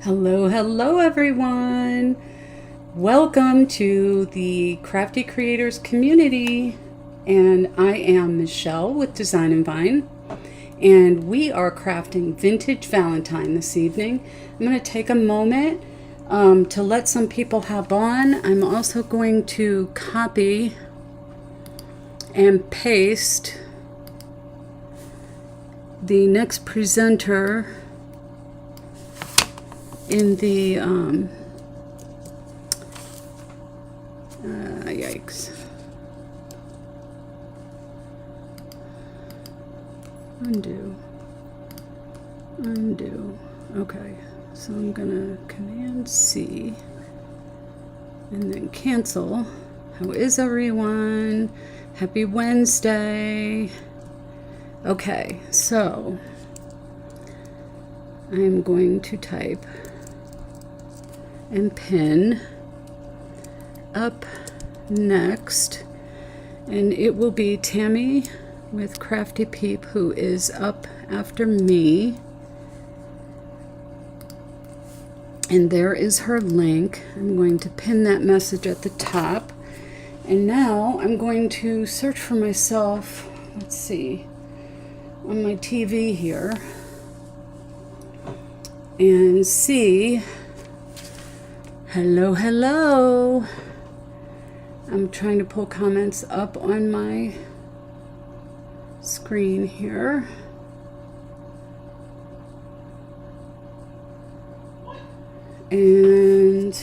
Hello, hello everyone. Welcome to the Crafty Creators community. And I am Michelle with Design&Vine. And we are crafting vintage Valentine this evening. I'm going to take a moment to let some people hop on. I'm also going to copy and paste the next presenter in the yikes, undo, okay, so I'm gonna Command C and then cancel. How is everyone? Happy Wednesday. Okay, so I'm going to type and pin up next, and it will be Tammy with Crafty Peep, who is up after me, and there is her link. I'm going to pin that message at the top, and now I'm going to search for myself, let's see, on my TV here and see. Hello, hello. I'm trying to pull comments up on my screen here. And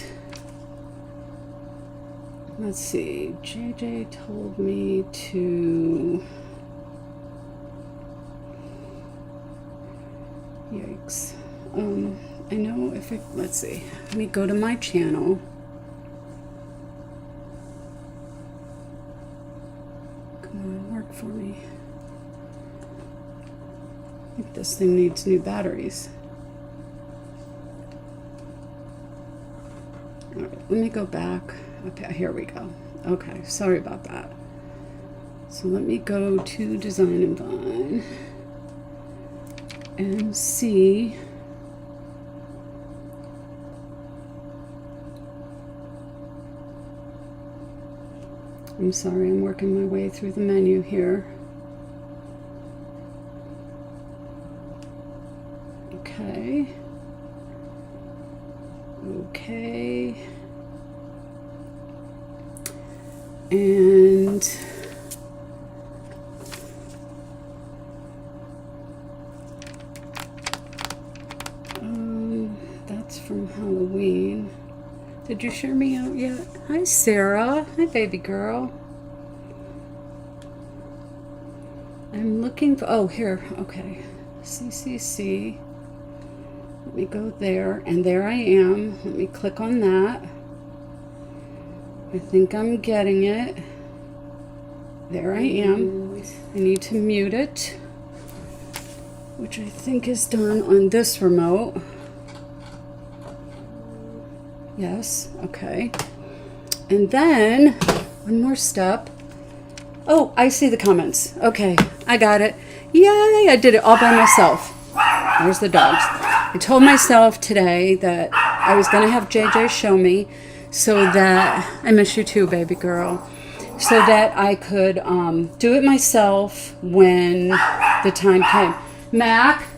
let's see, JJ told me to, yikes. I know if I, let's see, let me go to my channel. Come on, work for me. I think this thing needs new batteries. All right, let me go back. Okay, here we go. Okay, sorry about that. So let me go to Design&Vine and see. I'm sorry, I'm working my way through the menu here. Okay. Okay. And that's from Halloween. Did you share me out yet? Hi, Sarah. Hi, baby girl. I'm looking for, oh, here. Okay. CCC. Let me go there. And there I am. Let me click on that. I think I'm getting it. There I am. I need to mute it, which I think is done on this remote. Yes, okay. And then, one more step. Oh, I see the comments. Okay, I got it. Yay, I did it all by myself. There's the dogs. I told myself today that I was going to have JJ show me so that, I miss you too, baby girl, so that I could do it myself when the time came. Mac?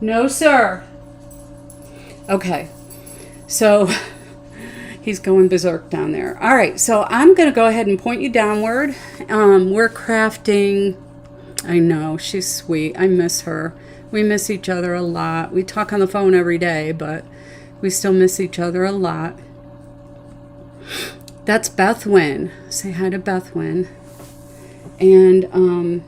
No, sir. Okay. So he's going berserk down there. All right, so I'm going to go ahead and point you downward. We're crafting. I know, she's sweet. I miss her. We miss each other a lot. We talk on the phone every day, but we still miss each other a lot. That's Beth Wynn. Say hi to Beth Wynn. And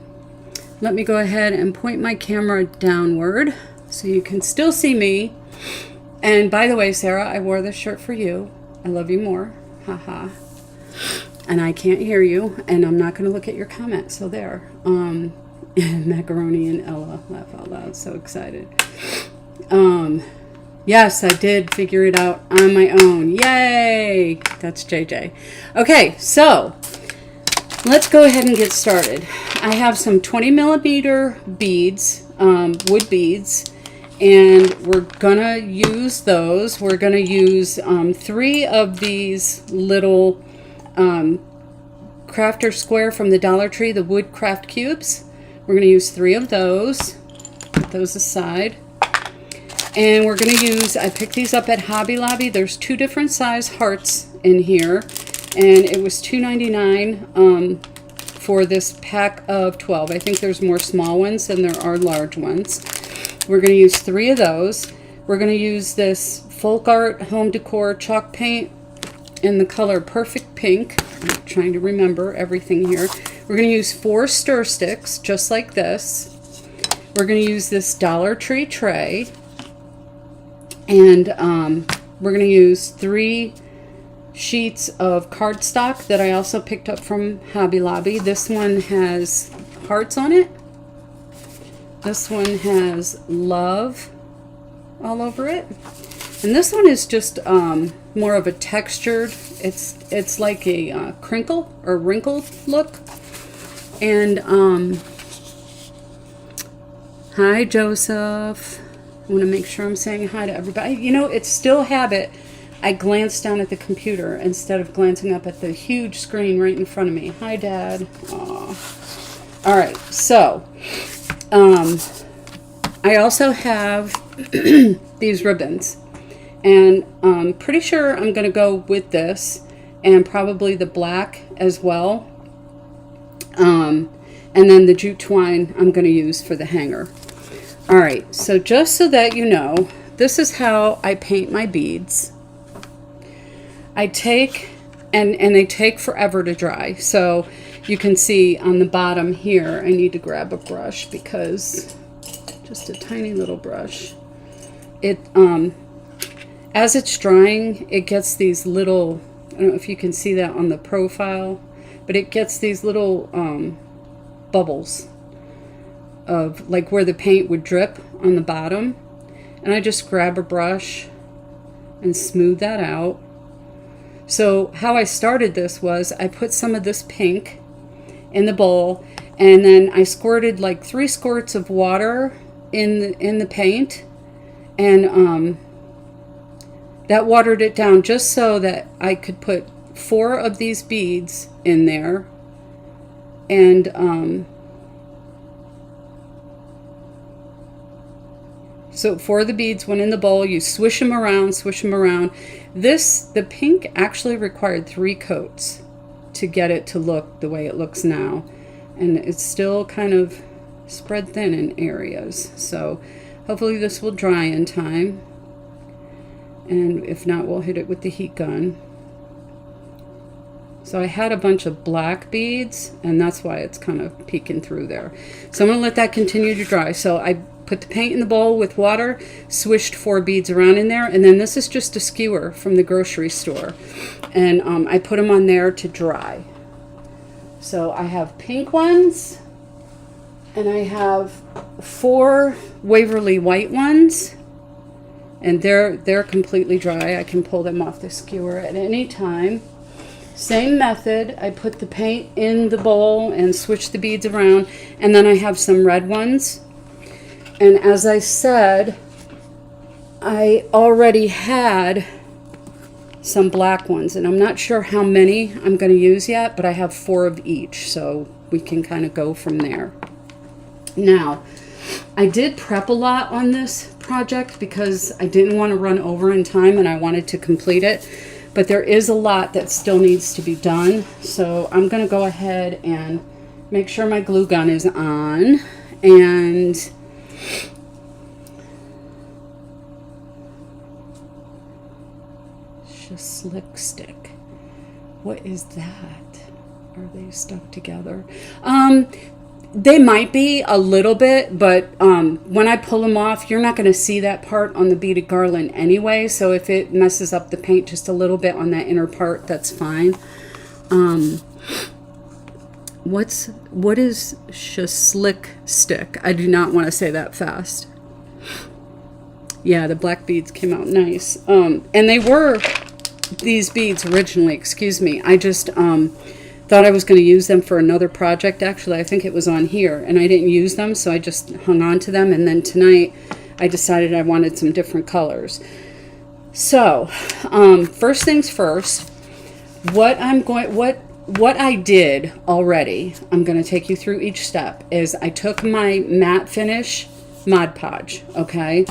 let me go ahead and point my camera downward so you can still see me. And by the way, Sarah, I wore this shirt for you. I love you more. Haha. And I can't hear you, and I'm not going to look at your comments. So there. Macaroni and Ella laugh out loud. So excited. Yes, I did figure it out on my own. Yay! That's JJ. Okay, so let's go ahead and get started. I have some 20 millimeter beads, wood beads, And we're gonna use those. We're gonna use 3 of these little crafter square from the Dollar Tree, the wood craft cubes. We're gonna use 3 of those. Put those aside. And we're gonna use, I picked these up at Hobby Lobby. There's 2 different size hearts in here. And it was $2.99 for this pack of 12. I think there's more small ones than there are large ones. We're going to use 3 of those. We're going to use this FolkArt Home Decor chalk paint in the color Perfect Pink. I'm trying to remember everything here. We're going to use 4 stir sticks, just like this. We're going to use this Dollar Tree tray. And we're going to use 3 sheets of cardstock that I also picked up from Hobby Lobby. This one has hearts on it. This one has love all over it. And this one is just more of a textured, it's like a crinkle or wrinkle look. And hi Joseph. I want to make sure I'm saying hi to everybody. You know, it's still habit. I glance down at the computer instead of glancing up at the huge screen right in front of me. Hi, Dad. Aw. All right, so I also have these ribbons, and I'm pretty sure I'm going to go with this and probably the black as well. And then the jute twine I'm going to use for the hanger. All right, so just so that you know, this is how I paint my beads. I take, and they take forever to dry. So you can see on the bottom here, I need to grab a brush because, just a tiny little brush. It, as it's drying, it gets these little, I don't know if you can see that on the profile, but it gets these little bubbles of like where the paint would drip on the bottom. And I just grab a brush and smooth that out. So how I started this was I put some of this pink in the bowl, and then I squirted like 3 squirts of water in the paint, and that watered it down just so that I could put 4 of these beads in there. And so 4 of the beads went in the bowl. You swish them around, swish them around. The pink actually required 3 coats to get it to look the way it looks now. And it's still kind of spread thin in areas. So hopefully this will dry in time. And if not, we'll hit it with the heat gun. So I had a bunch of black beads, and that's why it's kind of peeking through there. So I'm going to let that continue to dry. So I put the paint in the bowl with water, swished 4 beads around in there, and then this is just a skewer from the grocery store. And I put them on there to dry. So I have pink ones, and I have 4 Waverly White ones, and they're completely dry. I can pull them off the skewer at any time. Same method. I put the paint in the bowl and switch the beads around, and then I have some red ones. And as I said, I already had some black ones, and I'm not sure how many I'm going to use yet, but I have 4 of each, so we can kind of go from there. Now, I did prep a lot on this project because I didn't want to run over in time and I wanted to complete it, but there is a lot that still needs to be done. So I'm going to go ahead and make sure my glue gun is on, and slick stick. What is that? Are they stuck together? They might be a little bit, but when I pull them off, you're not going to see that part on the beaded garland anyway. So if it messes up the paint just a little bit on that inner part, that's fine. What is slick stick? I do not want to say that fast. Yeah, the black beads came out nice. And they were these beads originally, excuse me. I just thought I was going to use them for another project. Actually, I think it was on here, and I didn't use them, so I just hung on to them. And then tonight I decided I wanted some different colors. So, first things first, what I did already, I'm going to take you through each step, is I took my matte finish Mod Podge, okay?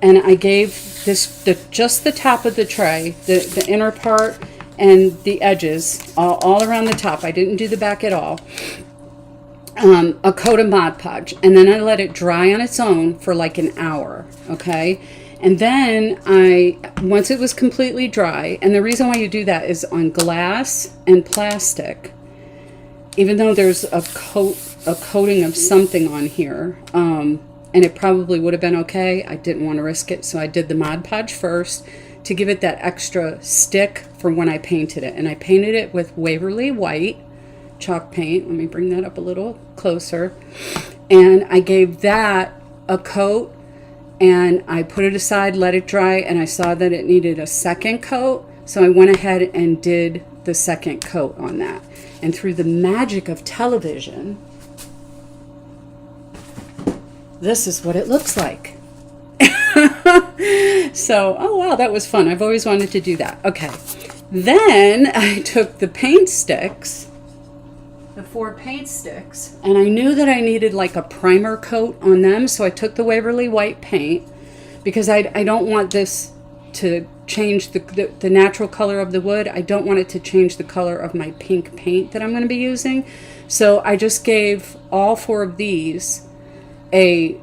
And I gave just the top of the tray, the inner part and the edges, all around the top. I didn't do the back at all. A coat of Mod Podge, and then I let it dry on its own for like an hour, okay? And then once it was completely dry, and the reason why you do that is on glass and plastic, even though there's a coating of something on here, and it probably would have been okay, I didn't want to risk it, so I did the Mod Podge first to give it that extra stick for when I painted it. And I painted it with Waverly White Chalk paint. Let me bring that up a little closer. And I gave that a coat, and I put it aside, let it dry, and I saw that it needed a second coat, so I went ahead and did the second coat on that. And through the magic of television, this is what it looks like. So, oh wow, that was fun. I've always wanted to do that. Okay, then I took the paint sticks, the 4 paint sticks, and I knew that I needed like a primer coat on them, so I took the Waverly White paint, because I don't want this to change the natural color of the wood. I don't want it to change the color of my pink paint that I'm going to be using. So I just gave all 4 of these a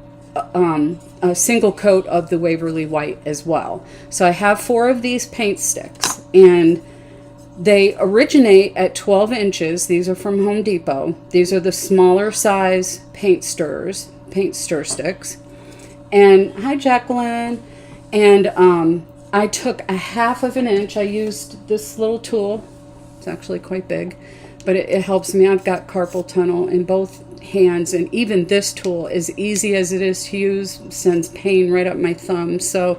single coat of the Waverly White as well. So I have 4 of these paint sticks, and they originate at 12 inches. These are from Home Depot. These are the smaller size paint stir sticks. And hi, Jacqueline. And I took a 1/2 inch. I used this little tool. It's actually quite big, but it helps me. I've got carpal tunnel in both hands, and even this tool, as easy as it is to use, sends pain right up my thumb. So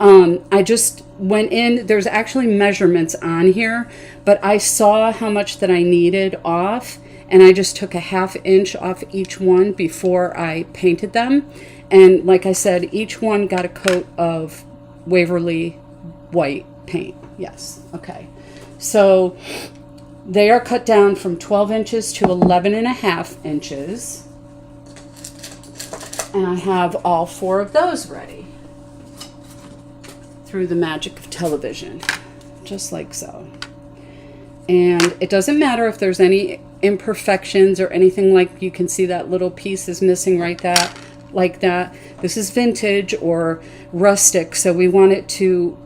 I just went in. There's actually measurements on here, but I saw how much that I needed off, and I just took a 1/2 inch off each one before I painted them. And like I said, each one got a coat of Waverly White paint. Yes. Okay. So they are cut down from 12 inches to 11.5 inches. And I have all 4 of those ready through the magic of television, just like so. And it doesn't matter if there's any imperfections or anything, like you can see that little piece is missing like that. This is vintage or rustic, so we want it to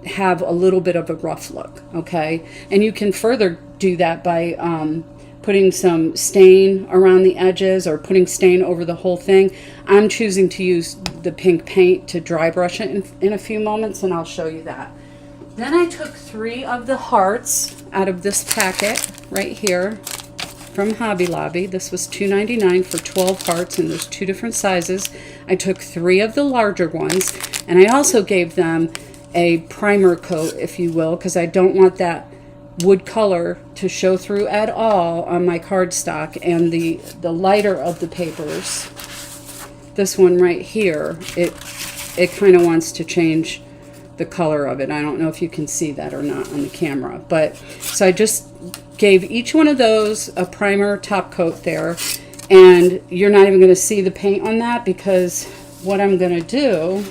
have a little bit of a rough look, okay? And you can further do that by putting some stain around the edges or putting stain over the whole thing. I'm choosing to use the pink paint to dry brush it in a few moments, and I'll show you that. Then I took 3 of the hearts out of this packet right here from Hobby Lobby. This was $2.99 for 12 hearts, and there's 2 different sizes. I took 3 of the larger ones, and I also gave them a primer coat, if you will, because I don't want that wood color to show through at all on my cardstock. And the lighter of the papers, this one right here, it kind of wants to change the color of it. I don't know if you can see that or not on the camera, but so I just gave each one of those a primer top coat there, and you're not even going to see the paint on that, because what I'm going to do,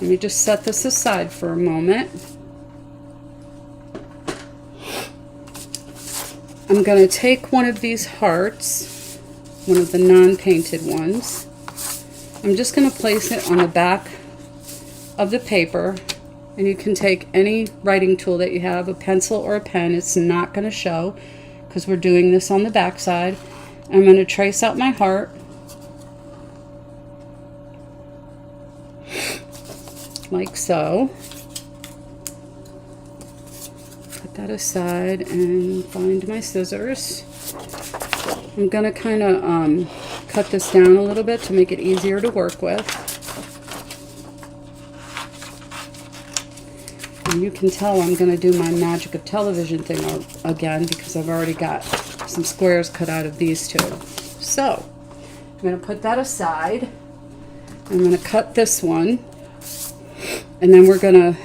let me just set this aside for a moment. I'm going to take one of these hearts, one of the non-painted ones. I'm just going to place it on the back of the paper, and you can take any writing tool that you have, a pencil or a pen. It's not going to show because we're doing this on the back side. I'm going to trace out my heart. Like so. Put that aside and find my scissors. I'm going to kind of cut this down a little bit to make it easier to work with. And you can tell I'm going to do my magic of television thing again, because I've already got some squares cut out of these two. So I'm going to put that aside. I'm going to cut this one, and then we're going to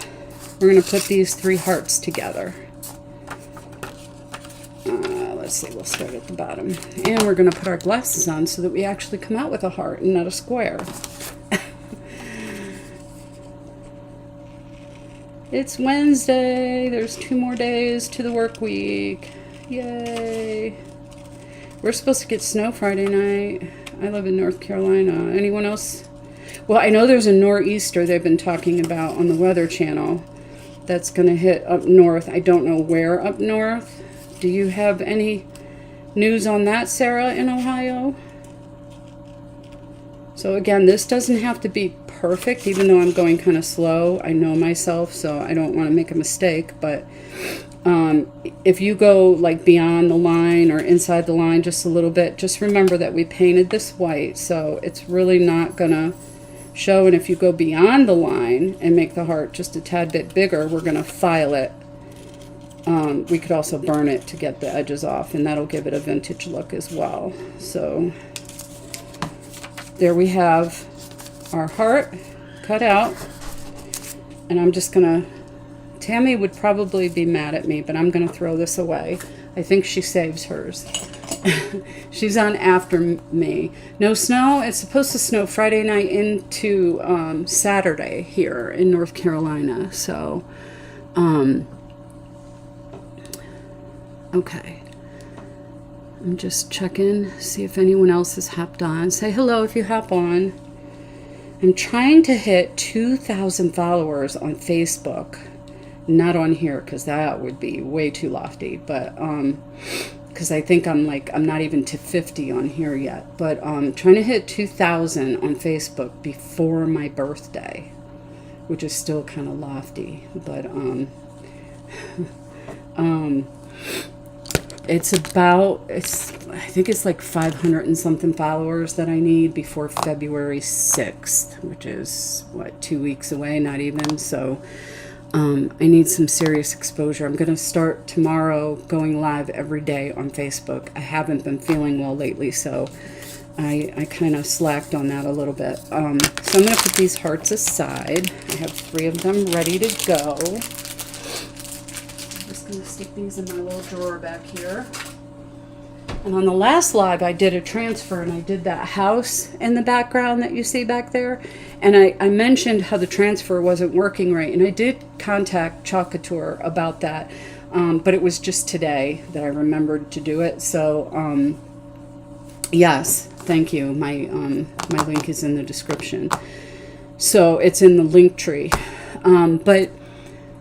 put these 3 hearts together. Let's see, we'll start at the bottom. And we're going to put our glasses on so that we actually come out with a heart and not a square. It's Wednesday. There's 2 more days to the work week. Yay. We're supposed to get snow Friday night. I live in North Carolina. Anyone else? Well, I know there's a nor'easter they've been talking about on the Weather Channel that's going to hit up north. I don't know where up north. Do you have any news on that, Sarah, in Ohio? So again, this doesn't have to be perfect, even though I'm going kind of slow. I know myself, so I don't want to make a mistake. But if you go like beyond the line or inside the line just a little bit, just remember that we painted this white, so it's really not going to show. And if you go beyond the line and make the heart just a tad bit bigger, we're going to file it. We could also burn it to get the edges off, and that'll give it a vintage look as well. So there we have our heart cut out, and I'm just gonna, Tammy would probably be mad at me, but I'm gonna throw this away. I think she saves hers. She's on after me. No snow. It's supposed to snow Friday night into Saturday here in North Carolina. So okay, I'm just checking, see if anyone else has hopped on. Say hello if you hop on. I'm trying to hit 2,000 followers on Facebook. Not on here, because that would be way too lofty. But because I think I'm not even to 50 on here yet. But trying to hit 2,000 on Facebook before my birthday, which is still kind of lofty. But I think it's like 500 and something followers that I need before February 6th, which is, what, 2 weeks away, not even. So I need some serious exposure. I'm going to start tomorrow going live every day on Facebook. I haven't been feeling well lately, so I kind of slacked on that a little bit. So I'm going to put these hearts aside. I have 3 of them ready to go. I'm going to stick these in my little drawer back here. And on the last live I did a transfer, and I did that house in the background that you see back there, and I mentioned how the transfer wasn't working right, and I did contact Chalk Couture about that, but it was just today that I remembered to do it. So yes, thank you. My link is in the description, so it's in the link tree. But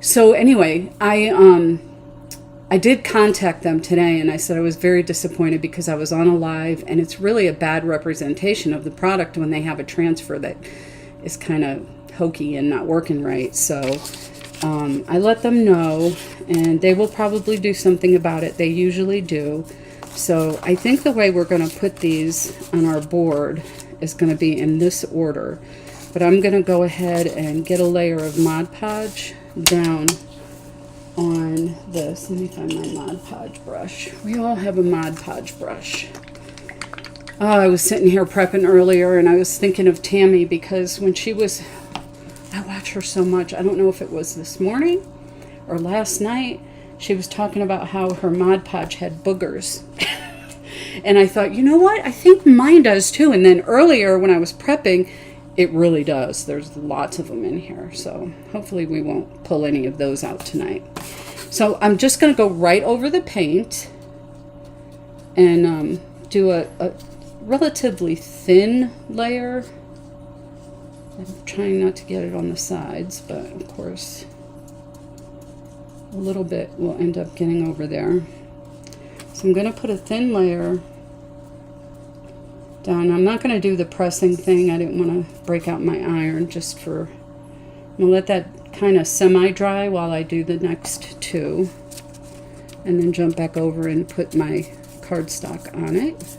so anyway, I did contact them today, and I said I was very disappointed because I was on a live, and it's really a bad representation of the product when they have a transfer that is kind of hokey and not working right. So I let them know, and they will probably do something about it. They usually do. So I think the way we're going to put these on our board is going to be in this order. But I'm going to go ahead and get a layer of Mod Podge down on this. Let me find my Mod Podge brush. We all have a Mod Podge brush. Oh, I was sitting here prepping earlier, and I was thinking of Tammy, because when she was, I watch her so much. I don't know if it was this morning or last night. She was talking about how her Mod Podge had boogers. And I thought, you know what? I think mine does too. And then earlier when I was prepping, it really does. There's lots of them in here. So hopefully we won't pull any of those out tonight. So I'm just going to go right over the paint and do a relatively thin layer. I'm trying not to get it on the sides, but of course a little bit will end up getting over there. So I'm going to put a thin layer down. I'm not going to do the pressing thing. I didn't want to break out my iron, just for, I'm going to let that kind of semi-dry while I do the next 2, and then jump back over and put my cardstock on it.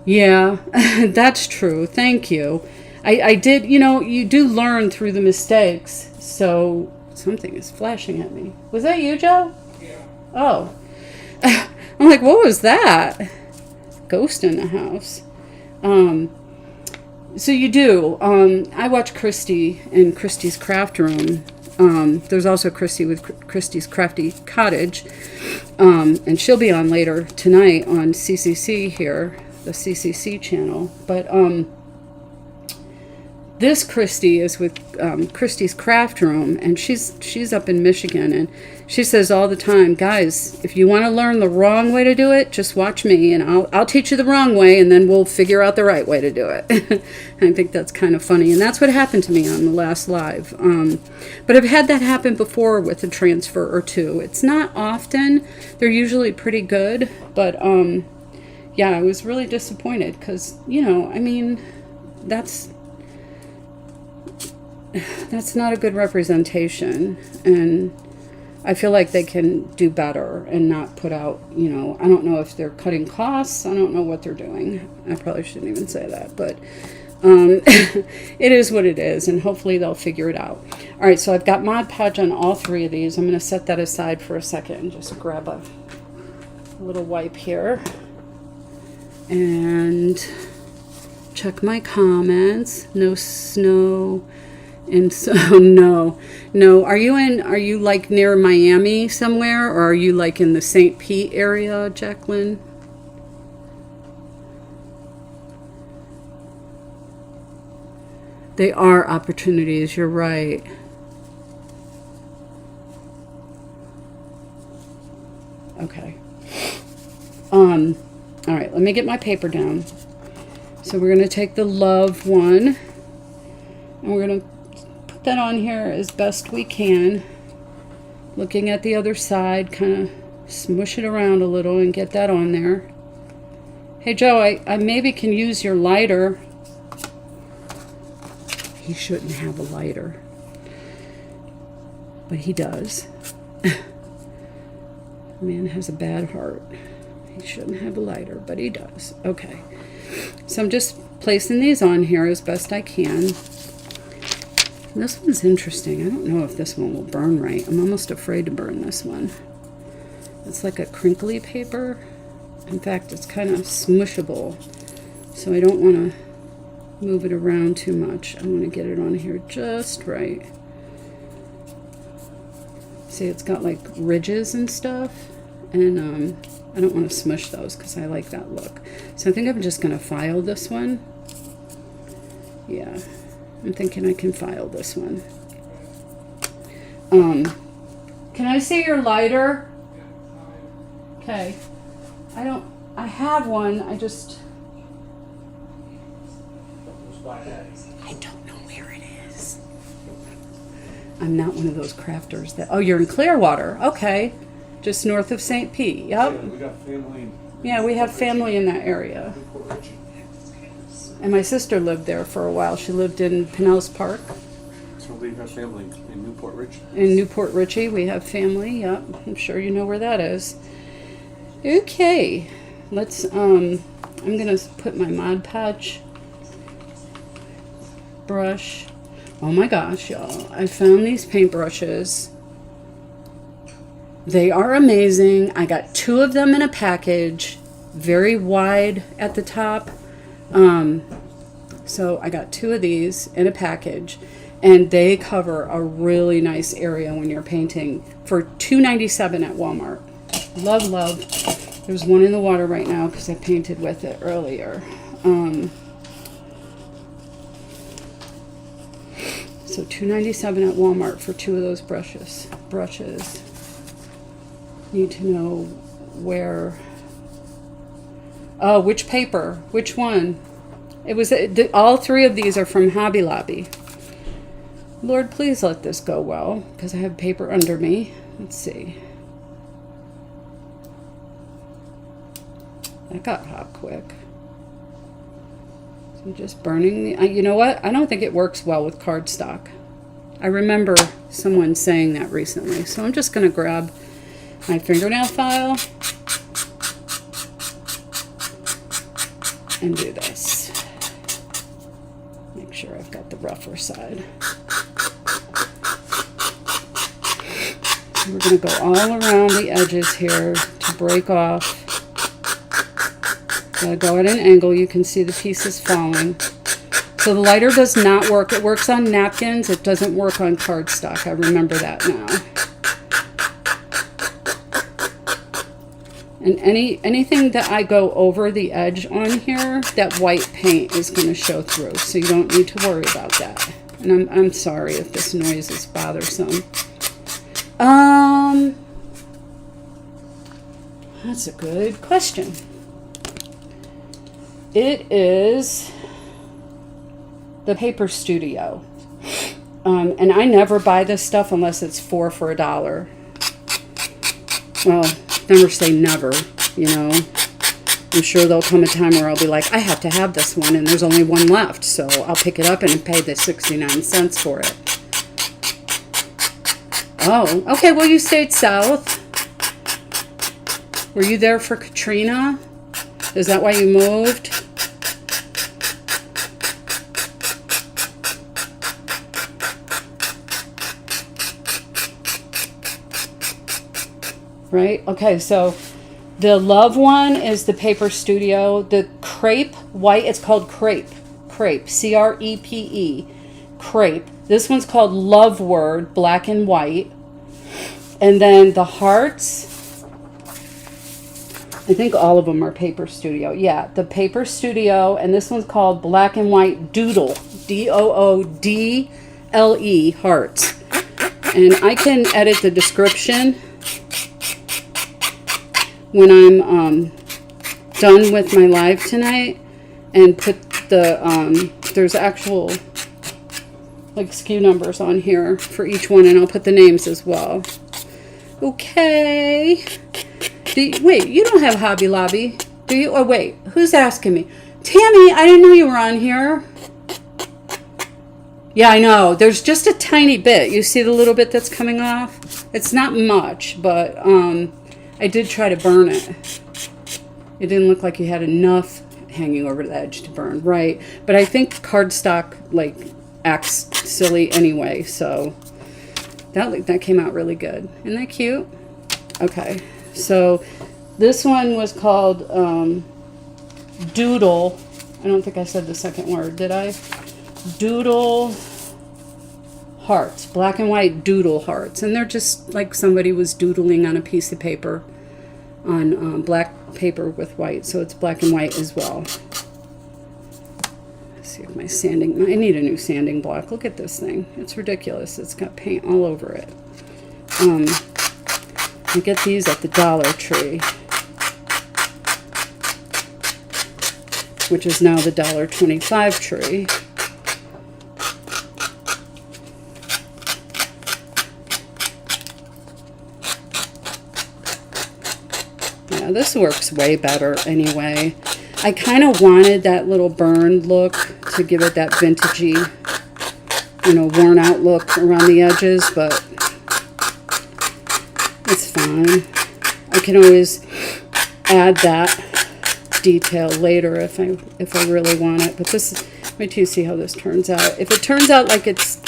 Yeah, that's true. Thank you. I did, you know, you do learn through the mistakes. So something is flashing at me. Was that you, Joe? Yeah. Oh. I'm like, what was that? Ghost in the house. So you do. I watch Kristy in Kristy's craft room. There's also Kristy with Kristy's Crafty Cottage. And she'll be on later tonight on CCC here, the CCC channel. But this Kristy is with Kristy's craft room, and she's up in Michigan, and she says all the time, guys, if you want to learn the wrong way to do it, just watch me, and I'll teach you the wrong way, and then we'll figure out the right way to do it. I think that's kind of funny, and that's what happened to me on the last live. But I've had that happen before with a transfer or two. It's not often. They're usually pretty good, but yeah, I was really disappointed because, you know, I mean, that's not a good representation, and I feel like they can do better and not put out, you know, I don't know if they're cutting costs, I don't know what they're doing. I probably shouldn't even say that, but it is what it is, and hopefully they'll figure it out. All right, so I've got Mod Podge on all three of these. I'm going to set that aside for a second and just grab a little wipe here and check my comments. No snow. And so, no. Are you like near Miami somewhere, or are you like in the St. Pete area, Jacqueline? They are opportunities, you're right. Okay. All right, let me get my paper down. So we're going to take the love one, and we're going to that on here as best we can, looking at the other side, kind of smush it around a little and get that on there. Hey Joe, I maybe can use your lighter. He shouldn't have a lighter, but he does. Man has a bad heart. He shouldn't have a lighter, but he does. Okay, so I'm just placing these on here as best I can. This one's interesting. I don't know if this one will burn right. I'm almost afraid to burn this one. It's like a crinkly paper. In fact, it's kind of smushable. So I don't want to move it around too much. I want to get it on here just right. See, it's got like ridges and stuff. And I don't want to smush those because I like that look. So I think I'm just going to file this one. Yeah. I'm thinking I can file this one. Can I see your lighter? Okay. I have one, I don't know where it is. I'm not one of those crafters that, oh, you're in Clearwater. Okay. Just north of St. Pete. Yep. Yeah, we got family. Yeah, we have family in that area. And my sister lived there for a while. She lived in Pinellas Park. So we have family in Newport Richie. In Newport Richie, we have family. Yep, I'm sure you know where that is. Okay, let's. I'm gonna put my Mod Podge brush. Oh my gosh, y'all! I found these paintbrushes. They are amazing. I got 2 of them in a package, very wide at the top. So I got 2 of these in a package, and they cover a really nice area when you're painting for $2.97 at Walmart. Love, love. There's one in the water right now because I painted with it earlier. So $2.97 at Walmart for 2 of those brushes. Need to know where. Oh, which paper? Which one? It was all 3 of these are from Hobby Lobby. Lord, please let this go well, because I have paper under me. Let's see. That got hot quick. So I'm just burning the. You know what? I don't think it works well with cardstock. I remember someone saying that recently. So I'm just going to grab my fingernail file and do this. Make sure I've got the rougher side. We're going to go all around the edges here to break off. Gotta go at an angle. You can see the pieces falling. So the lighter does not work. It works on napkins. It doesn't work on cardstock. I remember that now. And anything that I go over the edge on here, that white paint is going to show through. So you don't need to worry about that. And I'm sorry if this noise is bothersome. That's a good question. It is the Paper Studio. And I never buy this stuff unless it's 4 for $1. Well, never say never, you know. I'm sure there'll come a time where I'll be like, I have to have this one, and there's only one left, so I'll pick it up and pay the 69 cents for it. Oh, okay, well, you stayed south. Were you there for Katrina? Is that why you moved? Right? Okay, so the Love one is the Paper Studio. The Crepe White, it's called Crepe. Crepe, C-R-E-P-E. Crepe. This one's called Love Word, black and white. And then the Hearts, I think all of them are Paper Studio. Yeah, the Paper Studio, and this one's called Black and White Doodle. D-O-O-D-L-E, Hearts. And I can edit the description when I'm done with my live tonight and put the, there's actual like SKU numbers on here for each one, and I'll put the names as well. Okay. Wait, you don't have Hobby Lobby, do you? Oh, wait, who's asking me? Tammy, I didn't know you were on here. Yeah, I know. There's just a tiny bit. You see the little bit that's coming off? It's not much, but I did try to burn it. It didn't look like you had enough hanging over the edge to burn, right? But I think cardstock like acts silly anyway, so that came out really good. Isn't that cute? Okay, so this one was called Doodle. I don't think I said the second word, did I? Doodle Hearts, black and white Doodle Hearts, and they're just like somebody was doodling on a piece of paper, on black paper with white, so it's black and white as well. Let's see if my sanding, I need a new sanding block. Look at this thing, it's ridiculous. It's got paint all over it. I get these at the Dollar Tree, which is now the $1.25 tree. Yeah, this works way better anyway. I kind of wanted that little burned look to give it that vintagey, you know, worn out look around the edges, but it's fine. I can always add that detail later if I really want it. But this is, wait till you see how this turns out. If it turns out like it's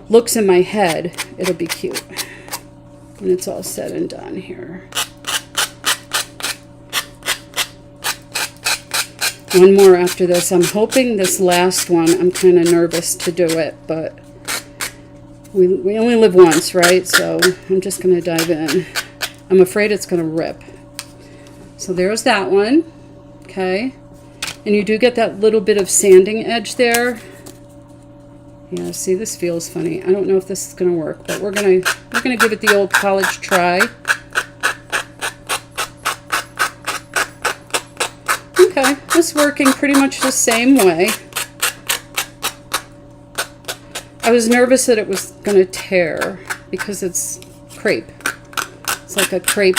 looks in my head, it'll be cute when it's all said and done here. One more after this. I'm hoping this last one, I'm kind of nervous to do it, but we only live once, right? So I'm just going to dive in. I'm afraid it's going to rip. So there's that one. Okay. And you do get that little bit of sanding edge there. Yeah, see, this feels funny. I don't know if this is going to work, but we're going to give it the old college try. Okay, it's working pretty much the same way. I was nervous that it was going to tear because it's crepe. It's like a crepe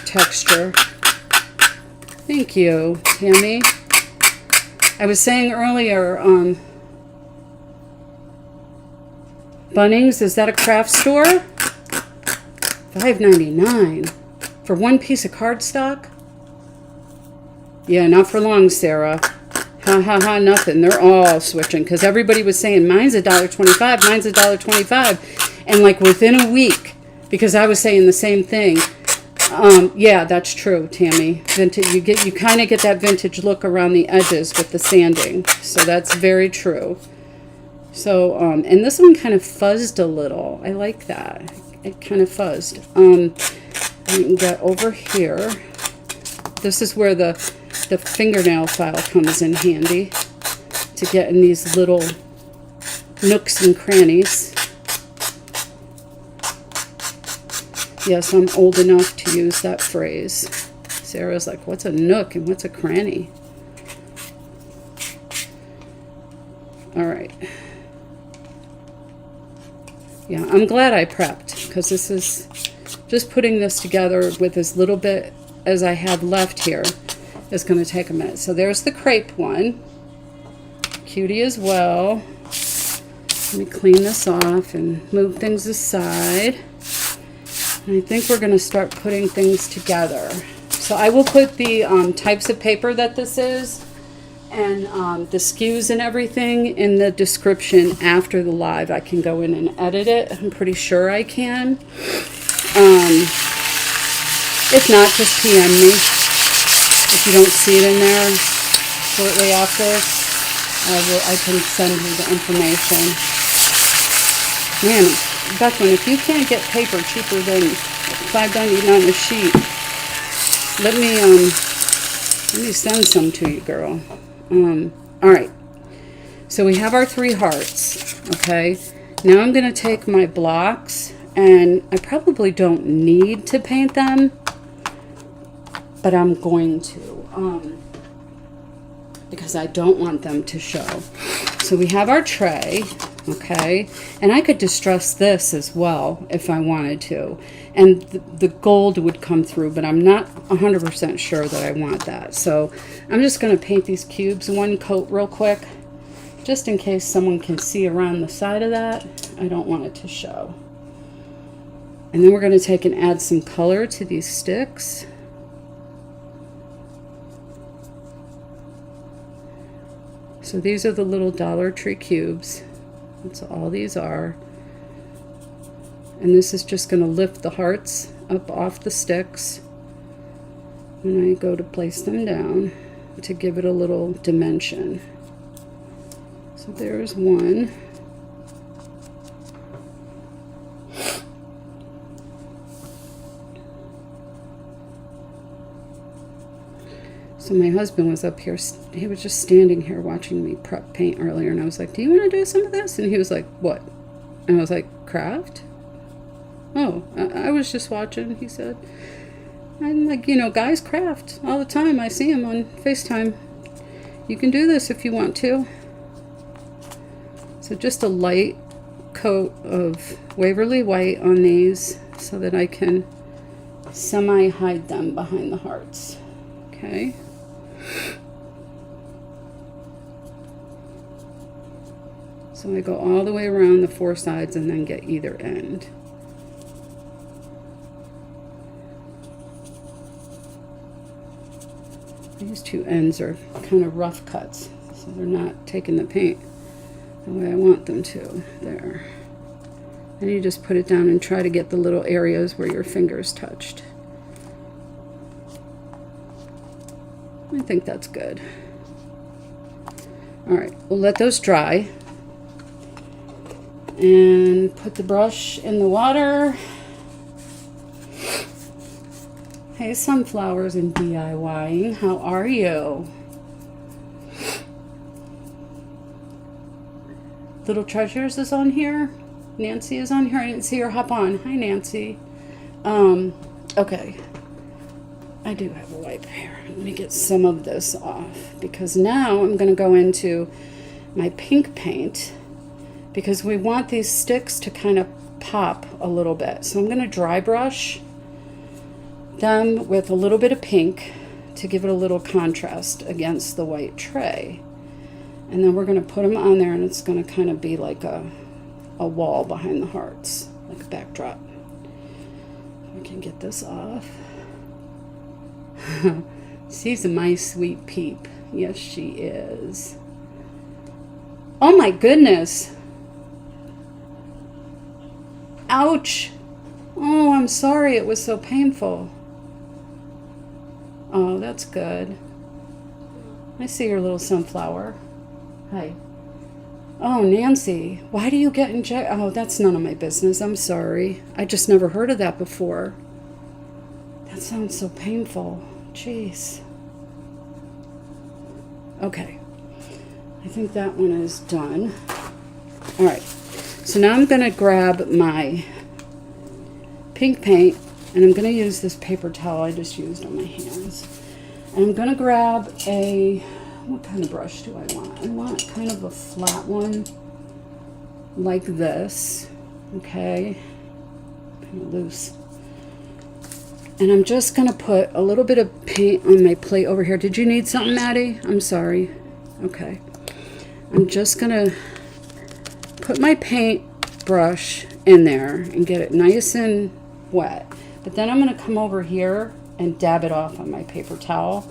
texture. Thank you, Tammy. I was saying earlier, Bunnings, is that a craft store? $5.99 for one piece of cardstock? Yeah, not for long, Sarah. Ha ha ha, nothing. They're all switching because everybody was saying mine's $1.25, mine's $1.25, and like within a week, because I was saying the same thing. Yeah, that's true, Tammy. Vintage, you kind of get that vintage look around the edges with the sanding. So that's very true. So, and this one kind of fuzzed a little. I like that. It kind of fuzzed. You can get over here. This is where the fingernail file comes in handy to get in these little nooks and crannies. Yes, I'm old enough to use that phrase. Sarah's like, what's a nook and what's a cranny? All right. Yeah, I'm glad I prepped, because this is just putting this together with as little bit as I have left here is going to take a minute. So there's the crepe one. Cutie as well. Let me clean this off and move things aside. And I think we're going to start putting things together. So I will put the types of paper that this is and the SKUs and everything in the description after the live. I can go in and edit it. I'm pretty sure I can. If not, just PM me. If you don't see it in there shortly after, I can send you the information. Man, Becklin, if you can't get paper cheaper than $5.99 a sheet, let me send some to you, girl. All right. So we have our 3 hearts. Okay. Now I'm going to take my blocks, and I probably don't need to paint them, but I'm going to, because I don't want them to show. So we have our tray. Okay, and I could distress this as well if I wanted to, and the gold would come through, but I'm not 100% sure that I want that. So I'm just going to paint these cubes 1 coat real quick, just in case someone can see around the side of that. I don't want it to show. And then we're going to take and add some color to these sticks. So these are the little Dollar Tree cubes. That's all these are. And this is just going to lift the hearts up off the sticks when I go to place them down to give it a little dimension. So there's one. So my husband was up here, he was just standing here watching me prep paint earlier, and I was like, do you want to do some of this? And he was like, what? And I was like, craft? Oh, I was just watching, he said. I'm like, you know, guys craft all the time. I see him on FaceTime. You can do this if you want to. So just a light coat of Waverly White on these so that I can semi-hide them behind the hearts. Okay. So I go all the way around the 4 sides and then get either end. These 2 ends are kind of rough cuts, so they're not taking the paint the way I want them to. There. And you just put it down and try to get the little areas where your fingers touched. I think that's good. All right, we'll let those dry and put the brush in the water. Hey, Sunflowers and DIYing, how are you? Little Treasures is on here. Nancy is on here. I didn't see her hop on. Hi, Nancy. Okay. I do have a wipe here. Let me get some of this off, because now I'm going to go into my pink paint, because we want these sticks to kind of pop a little bit. So I'm going to dry brush them with a little bit of pink to give it a little contrast against the white tray. And then we're going to put them on there, and it's going to kind of be like a wall behind the hearts, like a backdrop. I can get this off. She's my sweet peep. Yes, she is. Oh my goodness. Ouch. Oh, I'm sorry it was so painful. Oh, that's good. I see your little sunflower. Hi. Oh, Nancy, why do you get injected? Oh, that's none of my business. I'm sorry. I just never heard of that before. That sounds so painful. Jeez. Okay. I think that one is done. All right. So now I'm going to grab my pink paint, and I'm going to use this paper towel I just used on my hands. And I'm going to grab what kind of brush do I want? I want kind of a flat one like this. Okay. Kind of loose. And I'm just going to put a little bit of paint on my plate over here. Did you need something, Maddie? I'm sorry. Okay. I'm just going to put my paint brush in there and get it nice and wet. But then I'm going to come over here and dab it off on my paper towel.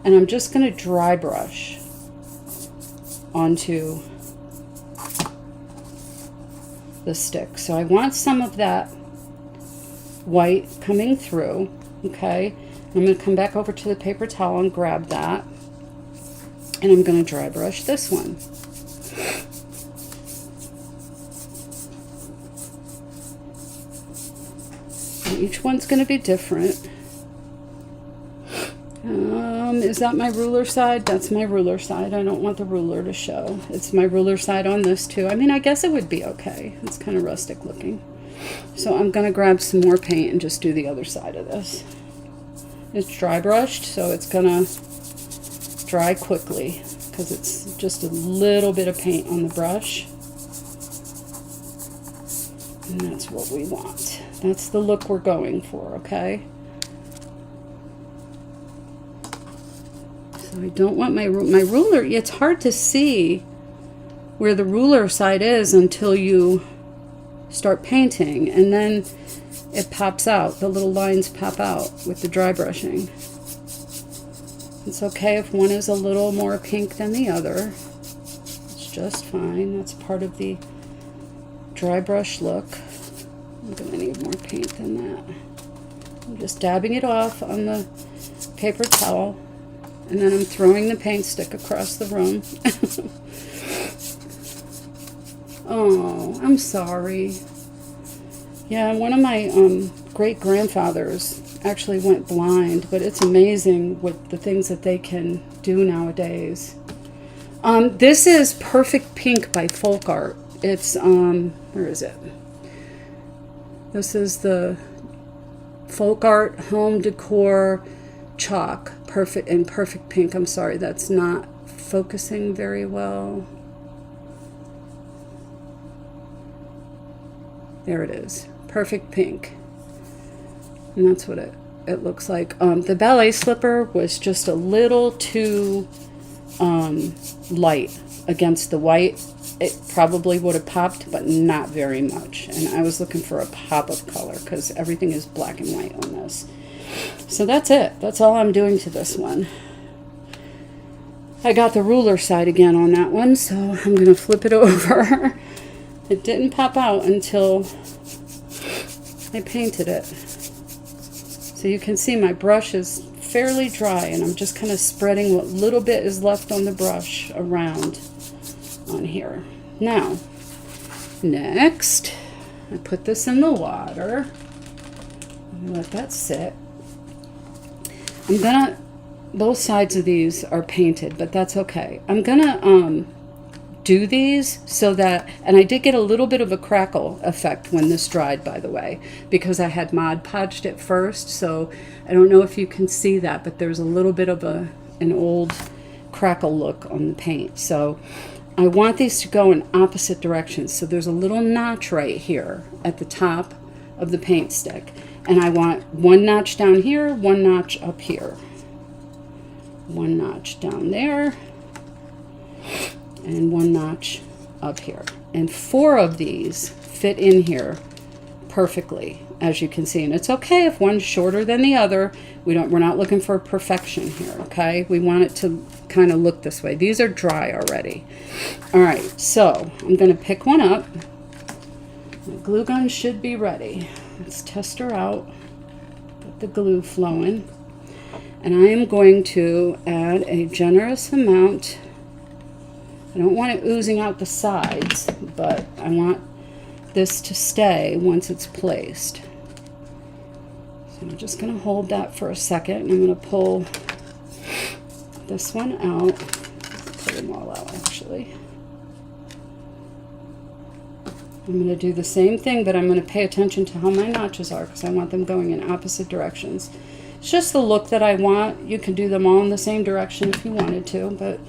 And I'm just going to dry brush onto the stick. So I want some of that white coming through. Okay. I'm going to come back over to the paper towel and grab that. And I'm going to dry brush this one. And each one's going to be different. Is that my ruler side? That's my ruler side. I don't want the ruler to show. It's my ruler side on this too. I mean, I guess it would be okay. It's kind of rustic looking. So I'm going to grab some more paint and just do the other side of this. It's dry brushed, so it's going to dry quickly because it's just a little bit of paint on the brush. And that's what we want. That's the look we're going for, okay? So I don't want my ruler. It's hard to see where the ruler side is until you start painting, and then it pops out. The little lines pop out with the dry brushing. It's okay if one is a little more pink than the other. It's just fine. That's part of the dry brush look. I'm going to need more paint than that. I'm just dabbing it off on the paper towel. And then I'm throwing the paint stick across the room. Oh, I'm sorry. Yeah, one of my great-grandfathers actually went blind, but it's amazing what the things that they can do nowadays. This is Perfect Pink by FolkArt. It's, where is it? This is the FolkArt Home Decor Chalk. Perfect Pink. I'm sorry, that's not focusing very well. There it is. Perfect Pink. And that's what it looks like. The ballet slipper was just a little too light against the white. It probably would have popped, but not very much. And I was looking for a pop of color because everything is black and white on this. So that's it. That's all I'm doing to this one. I got the ruler side again on that one, so I'm going to flip it over. It didn't pop out until I painted it. So you can see my brush is fairly dry, and I'm just kind of spreading what little bit is left on the brush around on here. Now, next, I put this in the water. Let that sit. I'm gonna, both sides of these are painted, but that's okay. I'm gonna do these so that, and I did get a little bit of a crackle effect when this dried, by the way, because I had Mod Podged it first, so I don't know if you can see that, but there's a little bit of an old crackle look on the paint. So I want these to go in opposite directions. So there's a little notch right here at the top of the paint stick. And I want one notch down here, one notch up here. One notch down there. And one notch up here. And 4 of these fit in here perfectly, as you can see. And it's okay if one's shorter than the other. We're not looking for perfection here, okay? We want it to kind of look this way. These are dry already. All right, so I'm going to pick one up. My glue gun should be ready. Let's test her out. Get the glue flowing. And I am going to add a generous amount. I don't want it oozing out the sides, but I want this to stay once it's placed. So I'm just going to hold that for a second. And I'm going to pull this one out. Pull them all out, actually. I'm going to do the same thing, but I'm going to pay attention to how my notches are because I want them going in opposite directions. It's just the look that I want. You can do them all in the same direction if you wanted to, but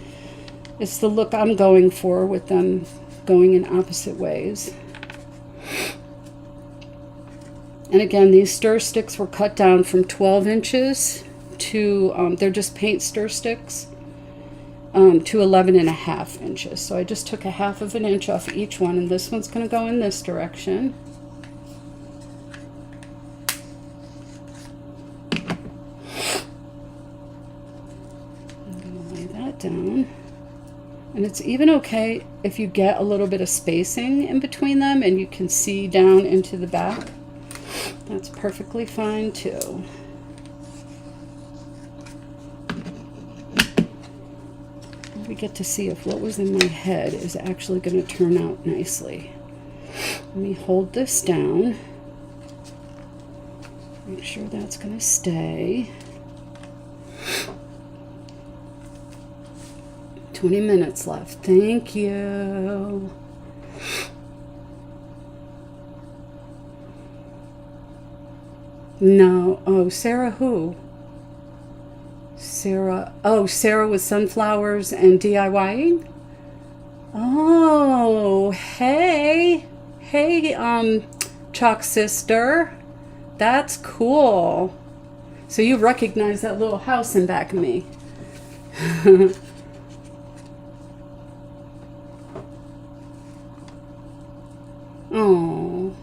it's the look I'm going for with them going in opposite ways. And again, these stir sticks were cut down from 12 inches to, they're just paint stir sticks, to 11.5 inches. So I just took 1/2 inch off each one, and this one's going to go in this direction. I'm going to lay that down. And it's even okay if you get a little bit of spacing in between them and you can see down into the back. That's perfectly fine too. We get to see if what was in my head is actually going to turn out nicely. Let me hold this down. Make sure that's going to stay. 20 minutes left. Thank you. No. Oh, Sarah who? Sarah. Oh, Sarah with sunflowers and DIYing? Oh, hey. Hey, Chalk sister. That's cool. So you recognize that little house in back of me. Oh.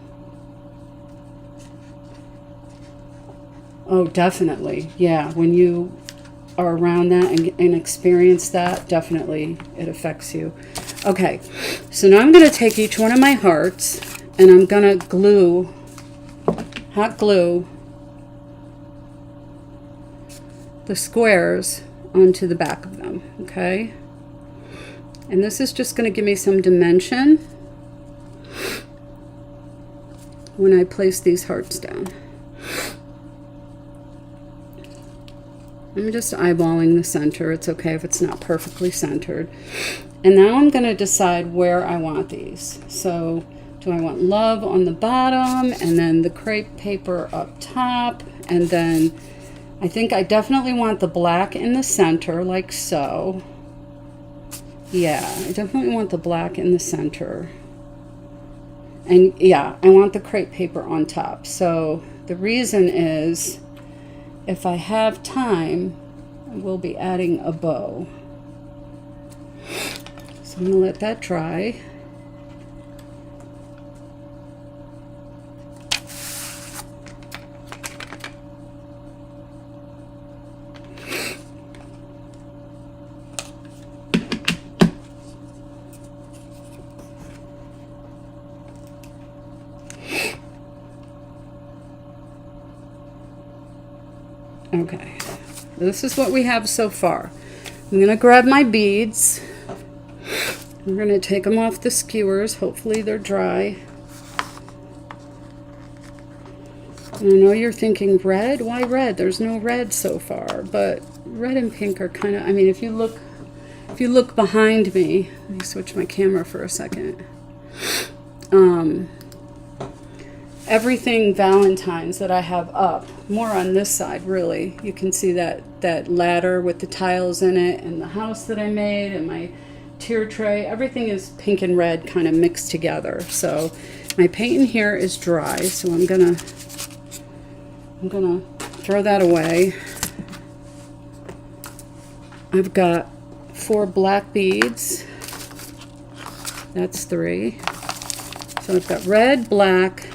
Oh, definitely. Yeah, when you are around that and experience that, definitely it affects you. Okay, so now I'm going to take each one of my hearts and I'm going to glue, hot glue, the squares onto the back of them, okay? And this is just going to give me some dimension when I place these hearts down. I'm just eyeballing the center. It's okay if it's not perfectly centered. And now I'm going to decide where I want these. So do I want love on the bottom and then the crepe paper up top? And then I think I definitely want the black in the center like so. Yeah, I definitely want the black in the center. And yeah, I want the crepe paper on top. So the reason is, if I have time, I will be adding a bow. So I'm going to let that dry. Okay, this is what we have so far. I'm going to grab my beads. We're going to take them off the skewers. Hopefully they're dry. And I know you're thinking red? Why red? There's no red so far, but red and pink are kind of, I mean, if you look behind me, let me switch my camera for a second. Everything Valentine's that I have up, more on this side really, you can see that ladder with the tiles in it and the house that I made and my tier tray, everything is pink and red kind of mixed together. So my paint in here is dry, so I'm gonna throw that away. I've got 4 black beads. That's 3. So I've got red, black.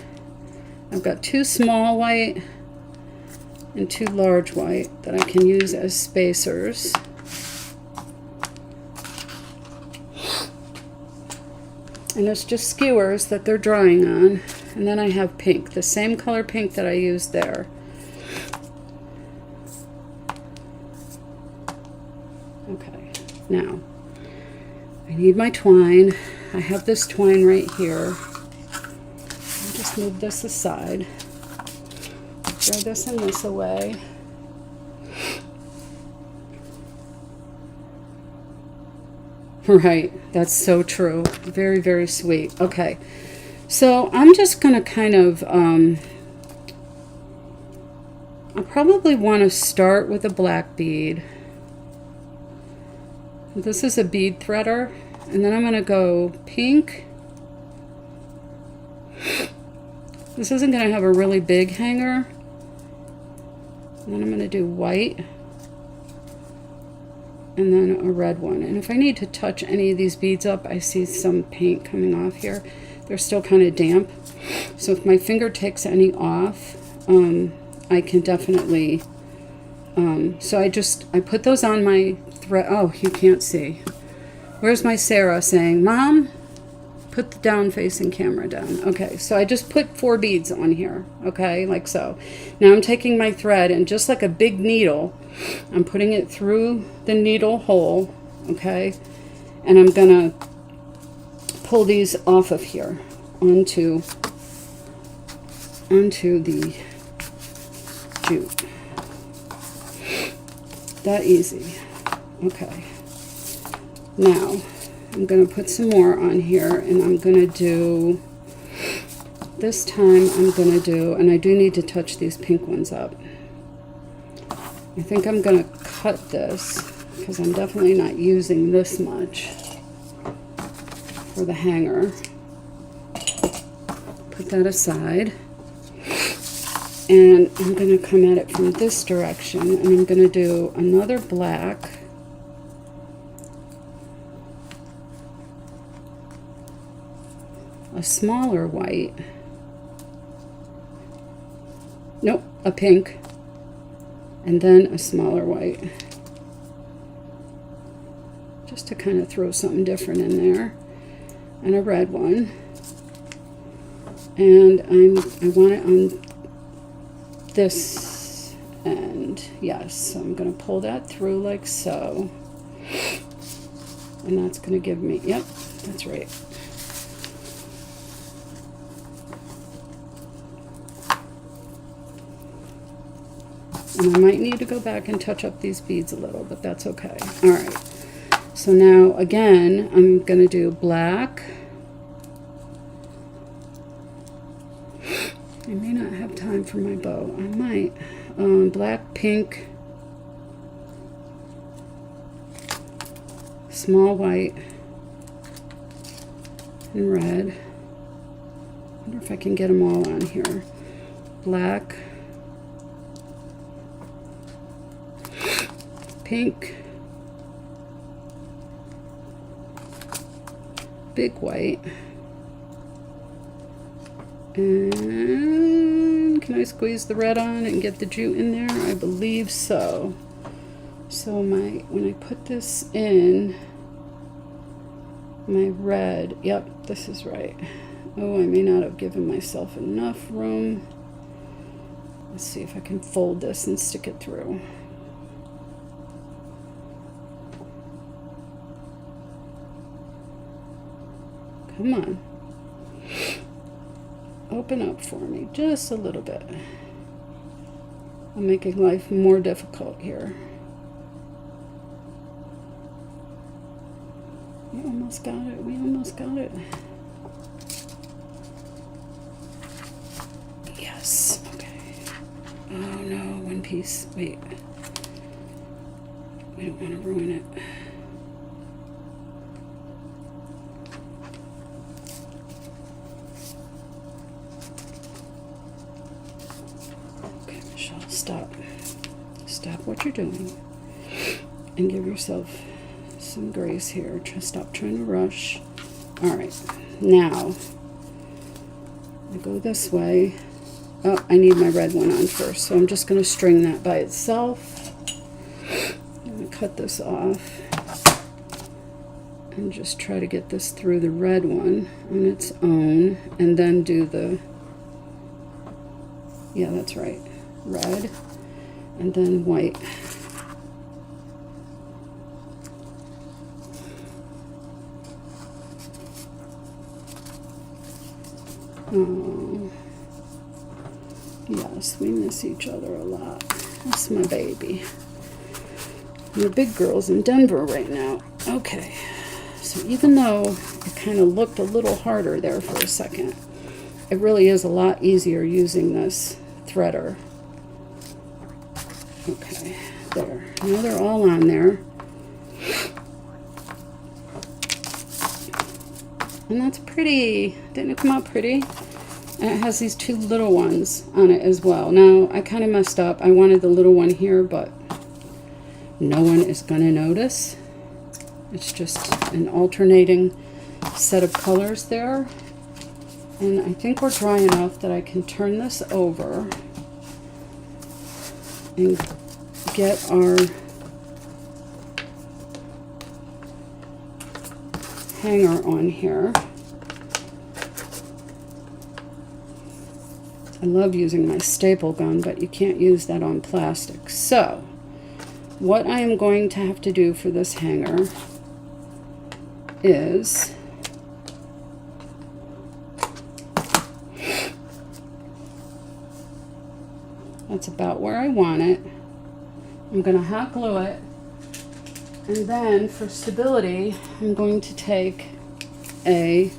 I've got 2 small white and 2 large white that I can use as spacers. And it's just skewers that they're drying on. And then I have pink, the same color pink that I used there. Okay, now I need my twine. I have this twine right here. I'll just move this aside. Throw this and this away. Right, that's so true. Very, very sweet. Okay, so I'm just going to kind of, I probably want to start with a black bead. This is a bead threader, and then I'm going to go pink. This isn't going to have a really big hanger. And then I'm going to do white. And then a red one. And if I need to touch any of these beads up, I see some paint coming off here. They're still kind of damp. So if my finger takes any off, I can definitely, so I put those on my thread. Oh, you can't see. Where's my Sarah saying, Mom, put the down facing camera down. Okay, so I just put 4 beads on here. Okay, like so. Now I'm taking my thread and just like a big needle, I'm putting it through the needle hole, okay, and I'm gonna pull these off of here onto the jute. That easy. Okay. Now I'm gonna put some more on here, and I'm gonna do, this time I'm gonna do, and I do need to touch these pink ones up. I think I'm going to cut this because I'm definitely not using this much for the hanger. Put that aside. And I'm going to come at it from this direction, and I'm going to do another black. A smaller white. Nope, a pink. And then a smaller white, just to kind of throw something different in there, and a red one. And I want it on this end. Yes, so I'm going to pull that through like so, and that's going to give me, yep, that's right. And I might need to go back and touch up these beads a little, but that's okay. All right. So now, again, I'm going to do black. I may not have time for my bow. I might. Black, pink, small white, and red. I wonder if I can get them all on here. Black, pink, big white, and can I squeeze the red on and get the jute in there? I believe so. So when I put this in, my red, yep, this is right. Oh, I may not have given myself enough room. Let's see if I can fold this and stick it through. Come on. Open up for me just a little bit. I'm making life more difficult here. We almost got it. We almost got it. Yes. Okay. Oh no, one piece. Wait. We don't want to ruin it. Stop what you're doing and give yourself some grace here. Stop trying to rush. All right, now I go this way. Oh, I need my red one on first, so I'm just going to string that by itself. I'm going to cut this off and just try to get this through the red one on its own, and then do the Yeah, that's right. Red and then white. Oh, yes, we miss each other a lot. That's my baby. The big girl's in Denver right now. Okay, so even though it kind of looked a little harder there for a second, it really is a lot easier using this threader. Okay, there. Now they're all on there. And that's pretty. Didn't it come out pretty? And it has these two little ones on it as well. Now, I kind of messed up. I wanted the little one here, but no one is going to notice. It's just an alternating set of colors there. And I think we're dry enough that I can turn this over and get our hanger on here. I love using my staple gun, but you can't use that on plastic. So, what I am going to have to do for this hanger is that's about where I want it. I'm going to hot glue it. And then for stability, I'm going to take a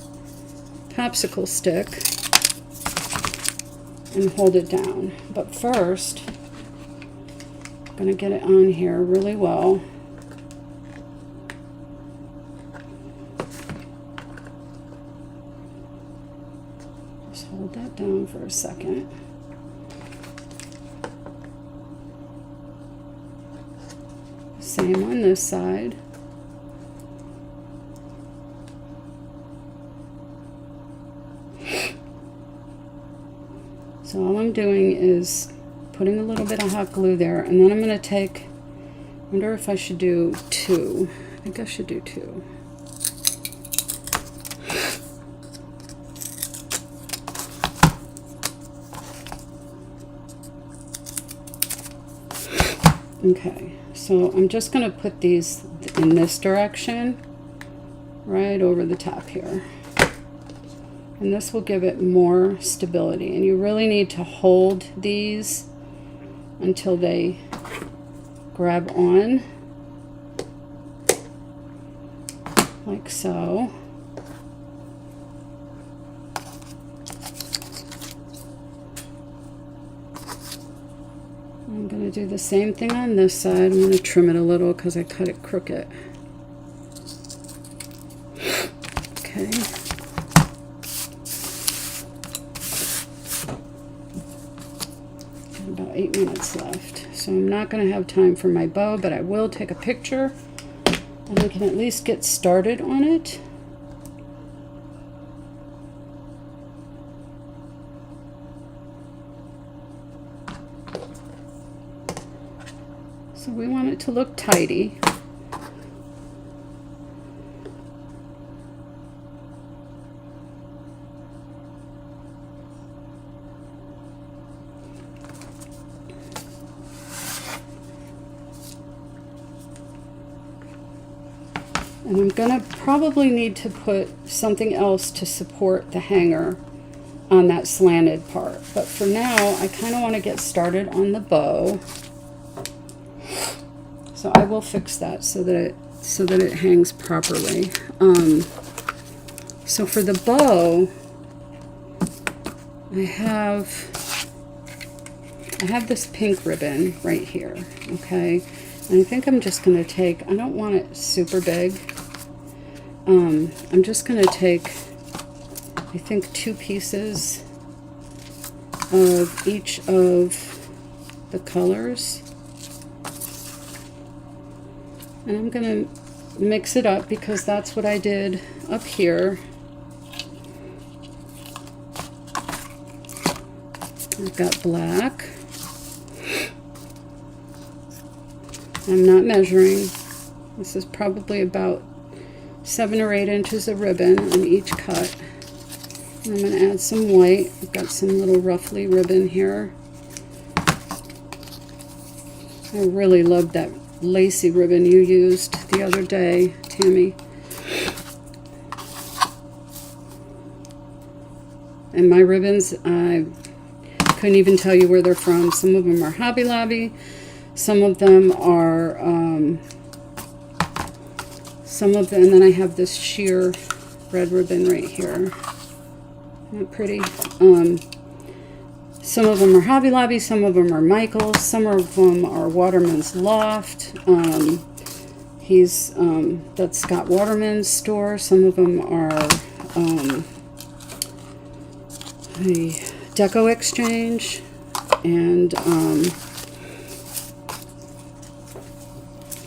popsicle stick and hold it down. But first, I'm going to get it on here really well. Just hold that down for a second. Same on this side. So all I'm doing is putting a little bit of hot glue there, and then I'm going to take, I wonder if I should do 2. I think I should do 2. Okay. So I'm just going to put these in this direction, right over the top here. And this will give it more stability. And you really need to hold these until they grab on, like so. I'm going to do the same thing on this side. I'm going to trim it a little because I cut it crooked. Okay. Got about 8 minutes left. So I'm not going to have time for my bow, but I will take a picture and I can at least get started on it. So we want it to look tidy. And I'm gonna probably need to put something else to support the hanger on that slanted part. But for now, I kind of want to get started on the bow. So I will fix that so that it hangs properly. So for the bow, I have this pink ribbon right here, okay? And I think I'm just going to take, I don't want it super big. I'm just going to take, I think, 2 pieces of each of the colors. And I'm going to mix it up because that's what I did up here. I've got black. I'm not measuring. This is probably about 7 or 8 inches of ribbon on each cut. And I'm going to add some white. I've got some little ruffly ribbon here. I really loved that lacy ribbon you used the other day, Tammy. And my ribbons, I couldn't even tell you where they're from. Some of them are Hobby Lobby. Some of them are, and then I have this sheer red ribbon right here. Isn't that pretty? Some of them are Hobby Lobby, some of them are Michael's, some of them are Waterman's Loft. That's Scott Waterman's store. Some of them are a Deco Exchange, and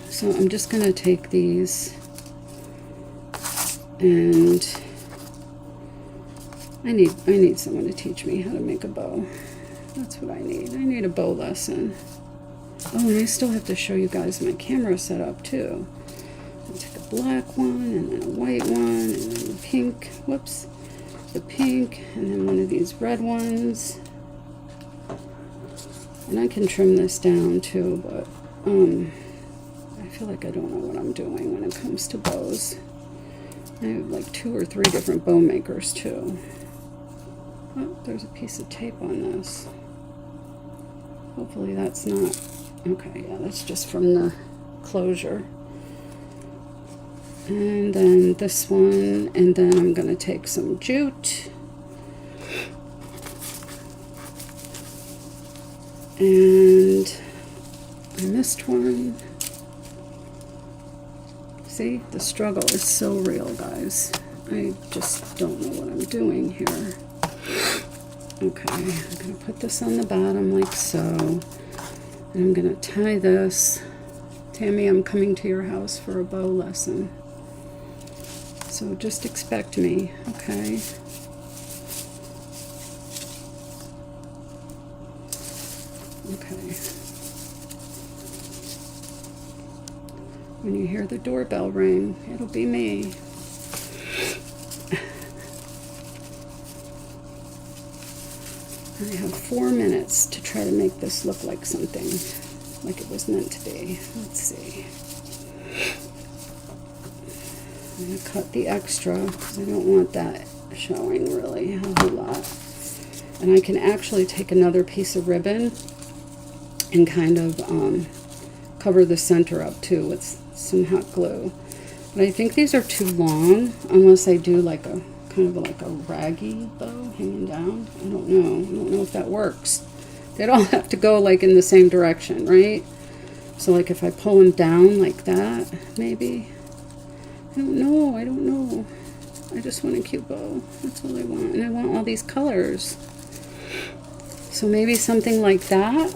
so I'm just going to take these, and I need someone to teach me how to make a bow. That's what I need. I need a bow lesson. Oh, and I still have to show you guys my camera setup too. I'll take a black one, and then a white one, and then a pink. Whoops. The pink, and then one of these red ones. And I can trim this down too, but I feel like I don't know what I'm doing when it comes to bows. I have like 2 or 3 different bow makers too. Oh, there's a piece of tape on this. Hopefully that's not... Okay, yeah, that's just from the closure. And then this one, and then I'm going to take some jute. And I missed one. See, the struggle is so real, guys. I just don't know what I'm doing here. Okay, I'm going to put this on the bottom like so. And I'm going to tie this. Tammy, I'm coming to your house for a bow lesson. So just expect me, okay? Okay. When you hear the doorbell ring, it'll be me. I have 4 minutes to try to make this look like something, like it was meant to be. Let's see. I'm going to cut the extra because I don't want that showing really a whole lot. And I can actually take another piece of ribbon and kind of cover the center up too with some hot glue. But I think these are too long unless I do like a kind of like a raggy bow hanging down. I don't know if that works. They'd all have to go like in the same direction, right? So like if I pull them down like that, maybe. I don't know. I just want a cute bow. That's all I want. And I want all these colors. So maybe something like that.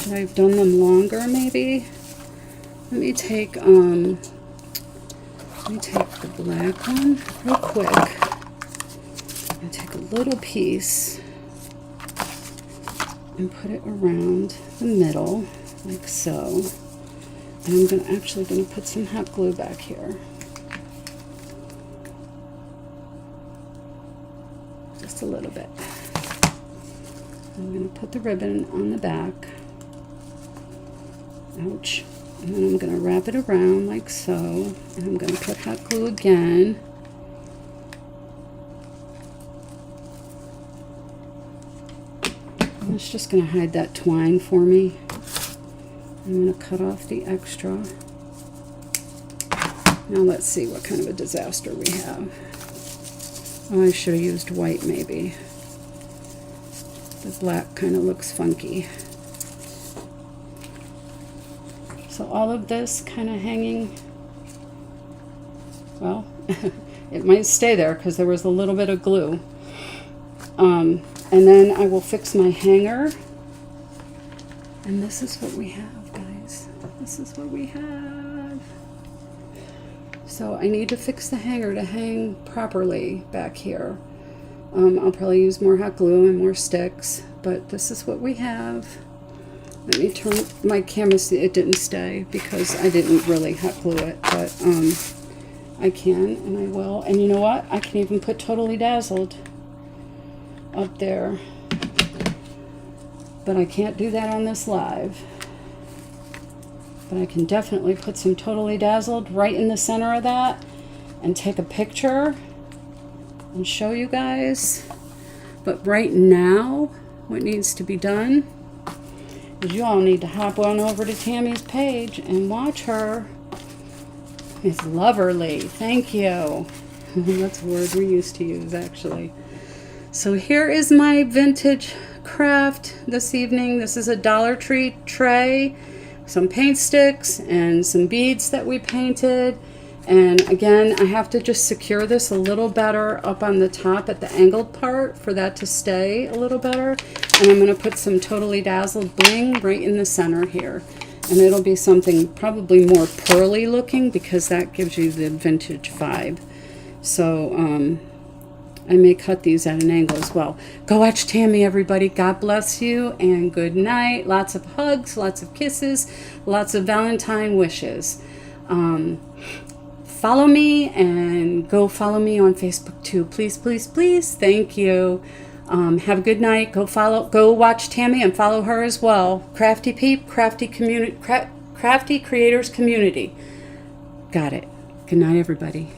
Should I have done them longer maybe? Let me take the black one real quick. And take a little piece and put it around the middle like so. And I'm actually going to put some hot glue back here. Just a little bit. I'm going to put the ribbon on the back. Ouch. And then I'm going to wrap it around like so. And I'm going to put hot glue again. And it's just going to hide that twine for me. I'm going to cut off the extra. Now let's see what kind of a disaster we have. Oh, I should have used white maybe. The black kind of looks funky. So all of this kind of hanging, well, it might stay there because there was a little bit of glue. And then I will fix my hanger. And this is what we have, guys. This is what we have. So I need to fix the hanger to hang properly back here. I'll probably use more hot glue and more sticks, but this is what we have. Let me turn my camera. It didn't stay because I didn't really hot glue it, but I can and I will. And you know what? I can even put Totally Dazzled up there. but I can't do that on this live. But I can definitely put some Totally Dazzled right in the center of that and take a picture and show you guys. But right now, what needs to be done is you all need to hop on over to Tammy's page and watch her. It's Loverly. Thank you. That's a word we used to use, actually. So here is my vintage craft this evening. This is a Dollar Tree tray, some paint sticks, and some beads that we painted. And again, I have to just secure this a little better up on the top at the angled part for that to stay a little better. And I'm going to put some Totally Dazzled bling right in the center here. And it'll be something probably more pearly looking because that gives you the vintage vibe. So I may cut these at an angle as well. Go watch Tammy, everybody. God bless you and good night. Lots of hugs, lots of kisses, lots of Valentine wishes. Follow me and go follow me on Facebook too. Please, please, please. Thank you. Have a good night. Go watch Tammy and follow her as well. Crafty Peep, Crafty Community, Crafty Creators Community. Got it. Good night, everybody.